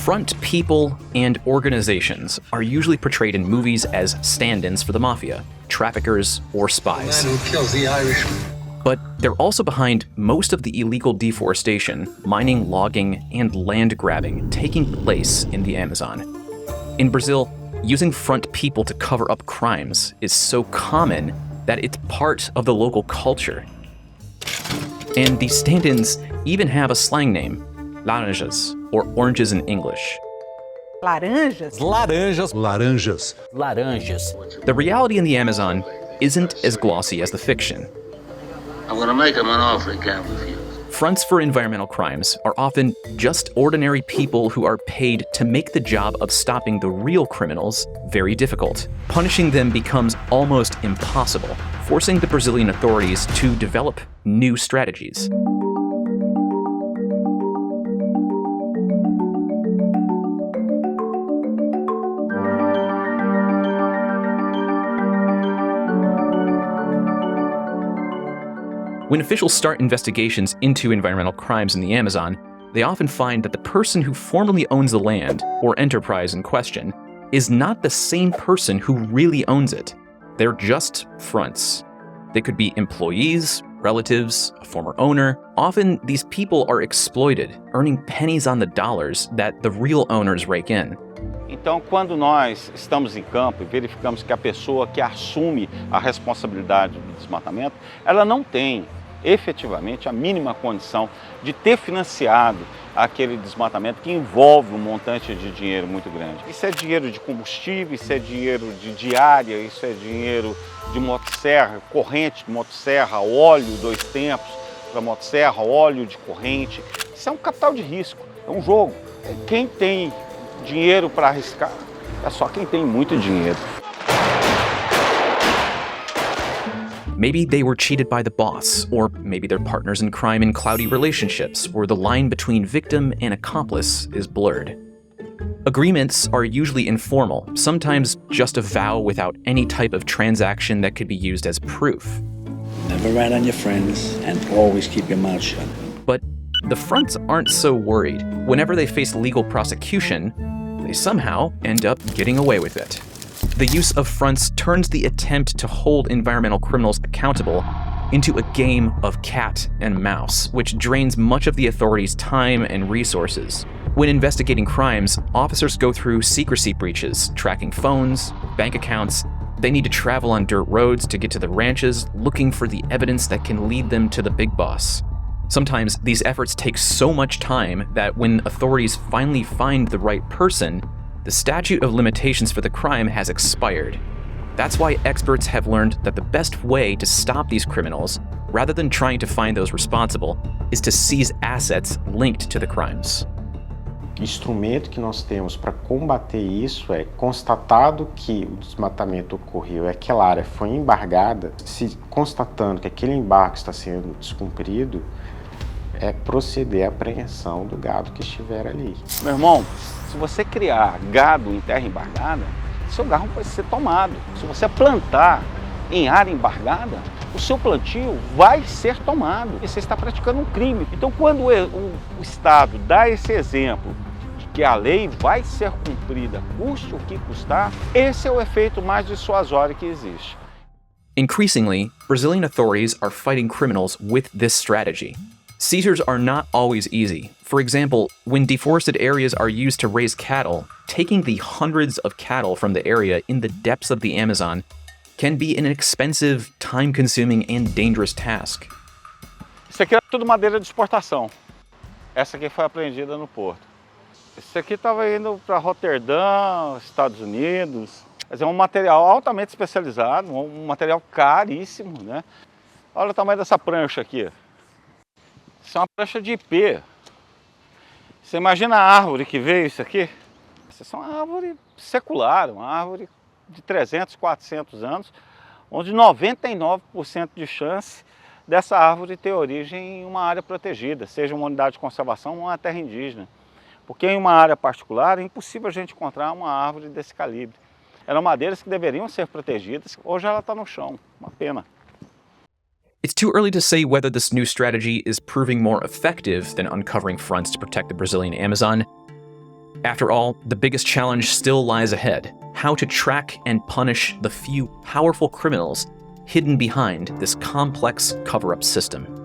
Front people and organizations are usually portrayed in movies as stand-ins for the mafia, traffickers, or spies. The man who kills the Irishman. But they're also behind most of the illegal deforestation, mining, logging, and land grabbing taking place in the Amazon. In Brazil, using front people to cover up crimes is so common that it's part of the local culture. And these stand-ins even have a slang name, laranjas, or oranges in English. Laranjas? Laranjas. Laranjas. Laranjas. The reality in the Amazon isn't as glossy as the fiction. I'm going to make him an offer he can't refuse. Fronts for environmental crimes are often just ordinary people who are paid to make the job of stopping the real criminals very difficult. Punishing them becomes almost impossible, forcing the Brazilian authorities to develop new strategies. When officials start investigations into environmental crimes in the Amazon, they often find that the person who formerly owns the land or enterprise in question is not the same person who really owns it. They're just fronts. They could be employees, relatives, a former owner. Often, these people are exploited, earning pennies on the dollars that the real owners rake in. Então, quando nós estamos em campo e verificamos que a pessoa que assume a responsabilidade do desmatamento, ela não tem efetivamente a mínima condição de ter financiado aquele desmatamento que envolve um montante de dinheiro muito grande. Isso é dinheiro de combustível, isso é dinheiro de diária, isso é dinheiro de motosserra, corrente de motosserra, óleo 2 tempos para motosserra, óleo de corrente. Isso é um capital de risco, é um jogo. Quem tem dinheiro para arriscar é só quem tem muito dinheiro. Maybe they were cheated by the boss, or maybe they're partners in crime in cloudy relationships, where the line between victim and accomplice is blurred. Agreements are usually informal, sometimes just a vow without any type of transaction that could be used as proof. Never rat on your friends, and always keep your mouth shut. But the fronts aren't so worried. Whenever they face legal prosecution, they somehow end up getting away with it. The use of fronts turns the attempt to hold environmental criminals accountable into a game of cat and mouse, which drains much of the authorities' time and resources. When investigating crimes, officers go through secrecy breaches, tracking phones, bank accounts. They need to travel on dirt roads to get to the ranches, looking for the evidence that can lead them to the big boss. Sometimes these efforts take so much time that when authorities finally find the right person, the statute of limitations for the crime has expired. That's why experts have learned that the best way to stop these criminals, rather than trying to find those responsible, is to seize assets linked to the crimes. O instrumento que nós temos para combater isso é, constatado que o desmatamento ocorreu e aquela área foi embargada, se constatando que aquele embargo está sendo descumprido, é proceder à apreensão do gado que estiver ali. Meu irmão, se você criar gado em terra embargada, seu gado vai ser tomado. Se você plantar em área embargada, o seu plantio vai ser tomado. E você está praticando um crime. Então, quando o Estado dá esse exemplo de que a lei vai ser cumprida, custe o que custar, esse é o efeito mais dissuasório que existe. Increasingly, Brazilian authorities are fighting criminals with this strategy. Seizures are not always easy. For example, when deforested areas are used to raise cattle, taking the hundreds of cattle from the area in the depths of the Amazon can be an expensive, time-consuming, and dangerous task. Isso aqui é tudo madeira de exportação. Essa aqui foi apreendida no porto. Isso aqui estava indo para Roterdã, Estados Unidos. Mas é um material altamente especializado, um material caríssimo, né? Olha o tamanho dessa prancha aqui. Isso é uma prancha de IP. Você imagina a árvore que veio isso aqui? Essa é uma árvore secular, uma árvore de 300, 400 anos, onde 99% de chance dessa árvore ter origem em uma área protegida, seja uma unidade de conservação ou uma terra indígena. Porque em uma área particular é impossível a gente encontrar uma árvore desse calibre. Eram madeiras que deveriam ser protegidas, hoje ela está no chão, uma pena. It's too early to say whether this new strategy is proving more effective than uncovering fronts to protect the Brazilian Amazon. After all, the biggest challenge still lies ahead: how to track and punish the few powerful criminals hidden behind this complex cover-up system.